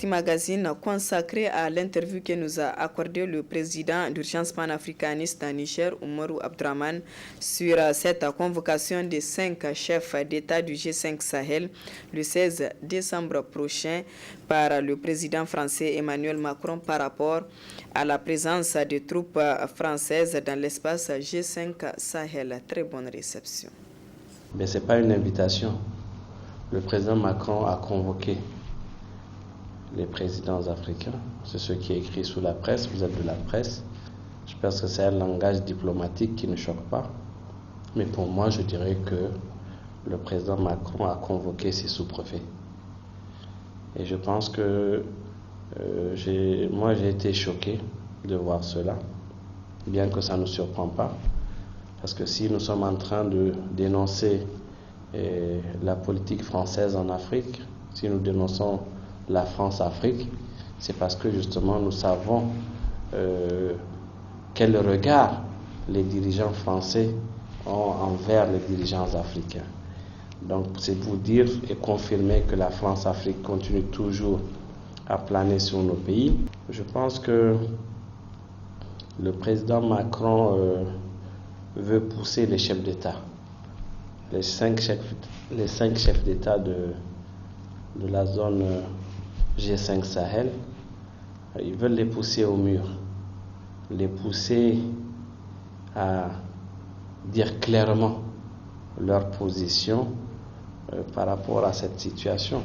partie magazine consacrée à l'interview que nous a accordé le président d'Urgence panafricaniste à Niger, Oumarou Abdraman, sur cette convocation des 5 chefs d'État du G5 Sahel le 16 décembre prochain par le président français Emmanuel Macron par rapport à la présence des troupes françaises dans l'espace G5 Sahel. Très bonne réception. Mais ce n'est pas une invitation. Le président Macron a convoqué les présidents africains. C'est ce qui est écrit sous la presse. Vous êtes de la presse. Je pense que c'est un langage diplomatique qui ne choque pas. Mais pour moi, je dirais que le président Macron a convoqué ses sous-préfets. Et je pense que j'ai été choqué de voir cela, bien que ça ne nous surprend pas. Parce que si nous sommes en train de dénoncer la politique française en Afrique, si nous dénonçons la France-Afrique, c'est parce que justement nous savons quel regard les dirigeants français ont envers les dirigeants africains. Donc c'est pour dire et confirmer que la France-Afrique continue toujours à planer sur nos pays. Je pense que le président Macron veut pousser les chefs d'État, les cinq chefs d'État de la zone G5 Sahel. Ils veulent les pousser au mur, les pousser à dire clairement leur position par rapport à cette situation.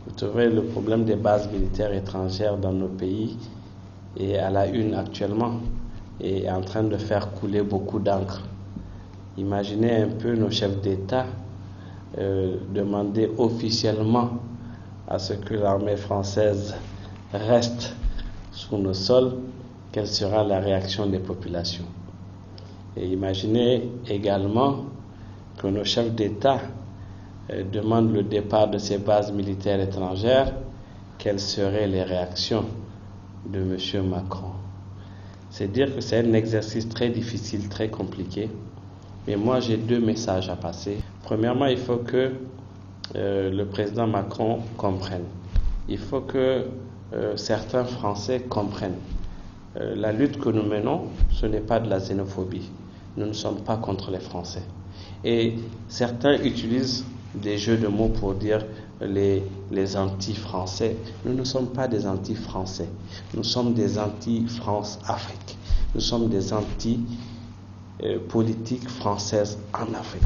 Vous trouvez le problème des bases militaires étrangères dans nos pays est à la une actuellement et est en train de faire couler beaucoup d'encre. Imaginez un peu nos chefs d'État demander officiellement à ce que l'armée française reste sur nos sols, quelle sera la réaction des populations. Et imaginez également que nos chefs d'État demandent le départ de ces bases militaires étrangères, quelles seraient les réactions de M. Macron. C'est dire que c'est un exercice très difficile, très compliqué. Mais moi, j'ai 2 messages à passer. Premièrement, il faut que le président Macron comprenne. Il faut que certains Français comprennent. La lutte que nous menons, ce n'est pas de la xénophobie. Nous ne sommes pas contre les Français. Et certains utilisent des jeux de mots pour dire les anti-français. Nous ne sommes pas des anti-français. Nous sommes des anti-France-Afrique. Nous sommes des anti-politiques françaises en Afrique.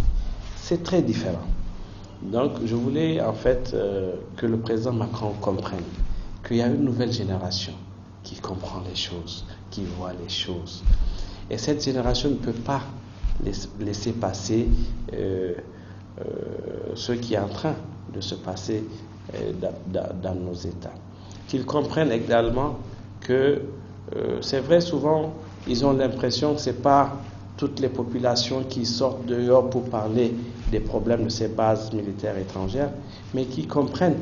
C'est très différent. Donc, je voulais en fait que le président Macron comprenne qu'il y a une nouvelle génération qui comprend les choses, qui voit les choses. Et cette génération ne peut pas laisser passer ce qui est en train de se passer dans nos États. Qu'ils comprennent également que c'est vrai, souvent, ils ont l'impression que ce n'est pas toutes les populations qui sortent dehors pour parler des problèmes de ces bases militaires étrangères, mais qui comprennent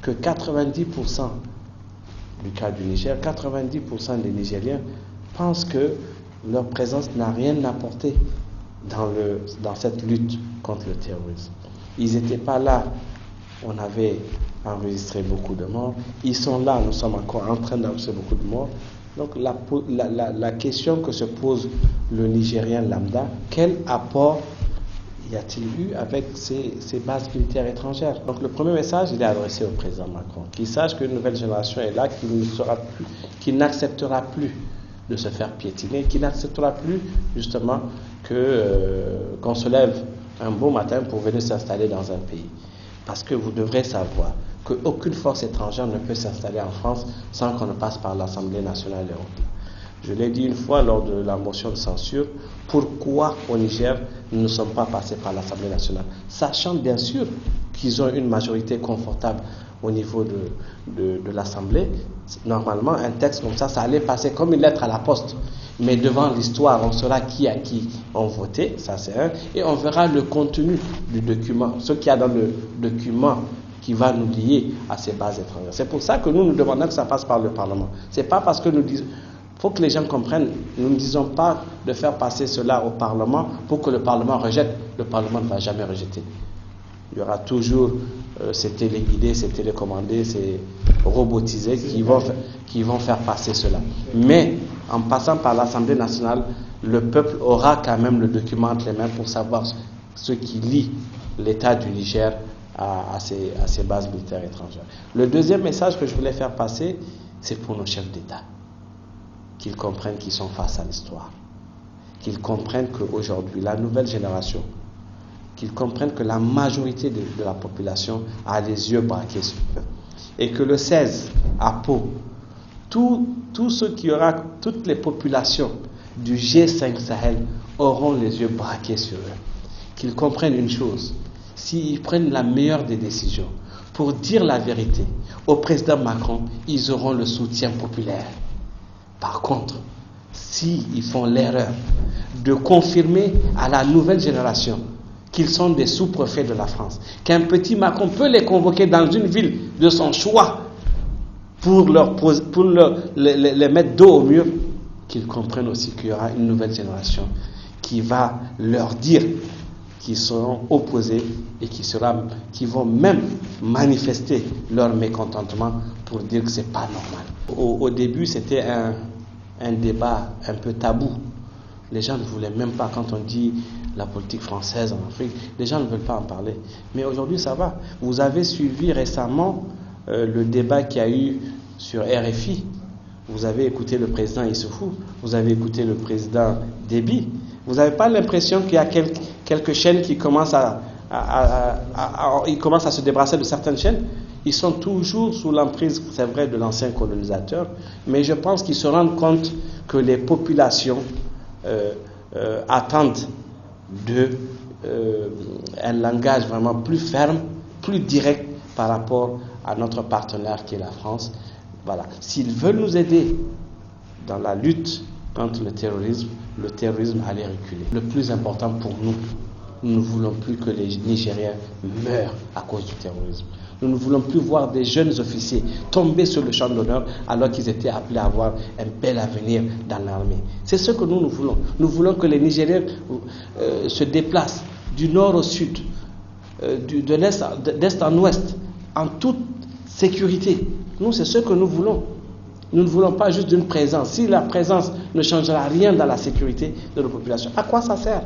que 90% du cas du Niger, 90% des Nigériens pensent que leur présence n'a rien apporté dans cette lutte contre le terrorisme. Ils n'étaient pas là, on avait enregistré beaucoup de morts. Ils sont là, nous sommes encore en train d'enregistrer beaucoup de morts. Donc la question que se pose le Nigérien lambda, quel apport y a-t-il eu avec ces bases militaires étrangères? Donc le premier message, il est adressé au président Macron, qu'il sache qu'une nouvelle génération est là, qui n'acceptera plus de se faire piétiner, qui n'acceptera plus justement qu'on se lève un beau matin pour venir s'installer dans un pays. Parce que vous devrez savoir qu'aucune force étrangère ne peut s'installer en France sans qu'on ne passe par l'Assemblée nationale européenne. Je l'ai dit une fois lors de la motion de censure, pourquoi au Niger nous ne sommes pas passés par l'Assemblée nationale, sachant bien sûr qu'ils ont une majorité confortable au niveau de l'Assemblée. Normalement, un texte comme ça allait passer comme une lettre à la poste. Mais devant l'histoire, on saura qui a qui ont voté, ça c'est un, et on verra le contenu du document, ce qu'il y a dans le document qui va nous lier à ces bases étrangères. C'est pour ça que nous demandons que ça passe par le Parlement. C'est pas parce que nous disons... Il faut que les gens comprennent, nous ne disons pas de faire passer cela au Parlement pour que le Parlement rejette. Le Parlement ne va jamais rejeter. Il y aura toujours c'est téléguidé, c'est télécommandé, c'est robotisé qui vont faire passer cela. Mais en passant par l'Assemblée nationale, le peuple aura quand même le document entre les mains pour savoir ce qui lie l'État du Niger à ses bases militaires étrangères. Le deuxième message que je voulais faire passer, c'est pour nos chefs d'État. Qu'ils comprennent qu'ils sont face à l'histoire. Qu'ils comprennent qu'aujourd'hui, la nouvelle génération, qu'ils comprennent que la majorité de la population a les yeux braqués sur eux. Et que le 16, à Pau, toutes les populations du G5 Sahel auront les yeux braqués sur eux. Qu'ils comprennent une chose, s'ils prennent la meilleure des décisions pour dire la vérité au président Macron, ils auront le soutien populaire. Par contre, s'ils font l'erreur de confirmer à la nouvelle génération qu'ils sont des sous-préfets de la France, qu'un petit Macron peut les convoquer dans une ville de son choix pour les mettre dos au mur, qu'ils comprennent aussi qu'il y aura une nouvelle génération qui va leur dire qu'ils seront opposés et qui vont même manifester leur mécontentement pour dire que ce n'est pas normal. Au début, c'était un débat un peu tabou. Les gens ne voulaient même pas, quand on dit la politique française en Afrique, les gens ne veulent pas en parler. Mais aujourd'hui, ça va. Vous avez suivi récemment le débat qu'il y a eu sur RFI. Vous avez écouté le président Issoufou, vous avez écouté le président Déby. Vous n'avez pas l'impression qu'il y a quelques chaînes qui commencent ils commencent à se débarrasser de certaines chaînes? Ils sont toujours sous l'emprise, c'est vrai, de l'ancien colonisateur, mais je pense qu'ils se rendent compte que les populations attendent un langage vraiment plus ferme, plus direct par rapport à notre partenaire qui est la France. Voilà. S'ils veulent nous aider dans la lutte contre le terrorisme allait reculer. Le plus important pour nous, nous ne voulons plus que les Nigériens meurent à cause du terrorisme. Nous ne voulons plus voir des jeunes officiers tomber sur le champ d'honneur alors qu'ils étaient appelés à avoir un bel avenir dans l'armée. C'est ce que nous voulons. Nous voulons que les Nigériens se déplacent du nord au sud, d'est en ouest, en toute sécurité. Nous, c'est ce que nous voulons. Nous ne voulons pas juste d'une présence. Si la présence ne changera rien dans la sécurité de nos populations, à quoi ça sert?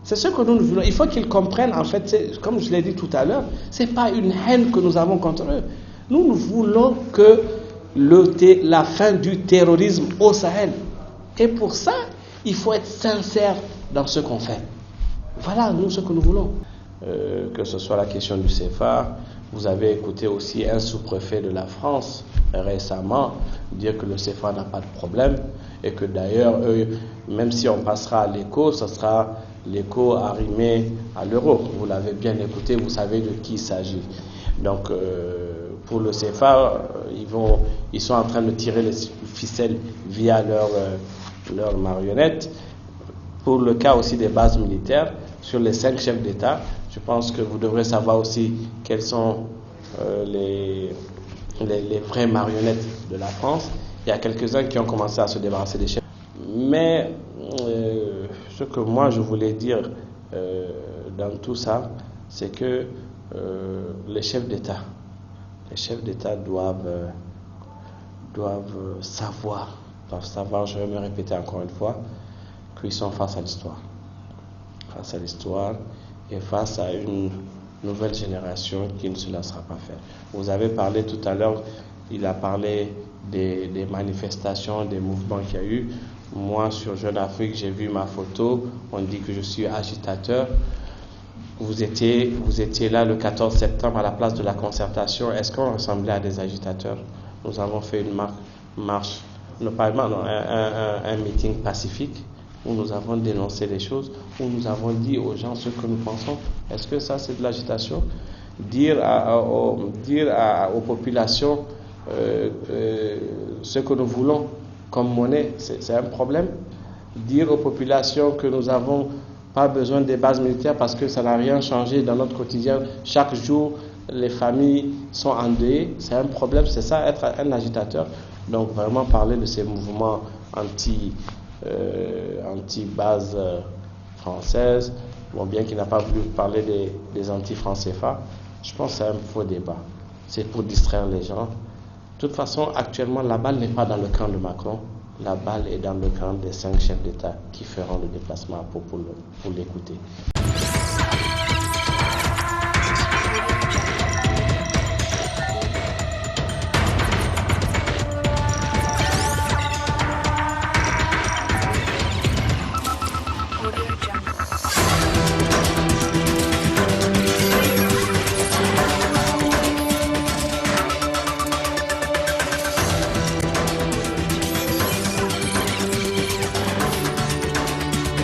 C'est ce que nous voulons. Il faut qu'ils comprennent, en fait, comme je l'ai dit tout à l'heure, ce n'est pas une haine que nous avons contre eux. Nous voulons que la fin du terrorisme au Sahel. Et pour ça, il faut être sincère dans ce qu'on fait. Voilà, nous, ce que nous voulons. Que ce soit la question du CFA, vous avez écouté aussi un sous-préfet de la France récemment dire que le CFA n'a pas de problème et que d'ailleurs, même si on passera à l'écho, ce sera l'écho arrimé à l'euro. Vous l'avez bien écouté, vous savez de qui il s'agit. Donc, pour le CFA, ils sont en train de tirer les ficelles via leurs marionnettes. Pour le cas aussi des bases militaires, sur les 5 chefs d'État, je pense que vous devrez savoir aussi quelles sont les vraies marionnettes de la France. Il y a quelques-uns qui ont commencé à se débarrasser des chefs. Mais ce que moi je voulais dire dans tout ça, c'est que les chefs d'État doivent savoir, je vais me répéter encore une fois, qu'ils sont face à l'histoire et face à une nouvelle génération qui ne se laissera pas faire. Vous avez parlé tout à l'heure, il a parlé des manifestations, des mouvements qu'il y a eu. Moi, sur Jeune Afrique, j'ai vu ma photo, on dit que je suis agitateur. Vous étiez là le 14 septembre à la place de la Concertation. Est-ce qu'on ressemblait à des agitateurs? Nous avons fait une marche, un meeting pacifique, où nous avons dénoncé les choses, où nous avons dit aux gens ce que nous pensons. Est-ce que ça, c'est de l'agitation? Dire aux populations ce que nous voulons comme monnaie, c'est un problème. Dire aux populations que nous n'avons pas besoin des bases militaires parce que ça n'a rien changé dans notre quotidien. Chaque jour, les familles sont endeuillées, c'est un problème. C'est ça, être un agitateur. Donc, vraiment parler de ces mouvements anti-base française, bien qu'il n'a pas voulu parler des anti-francs CFA, Je pense que c'est un faux débat. C'est pour distraire les gens. De toute façon, actuellement, la balle n'est pas dans le camp de Macron. La balle est dans le camp des 5 chefs d'État qui feront le déplacement pour l'écouter.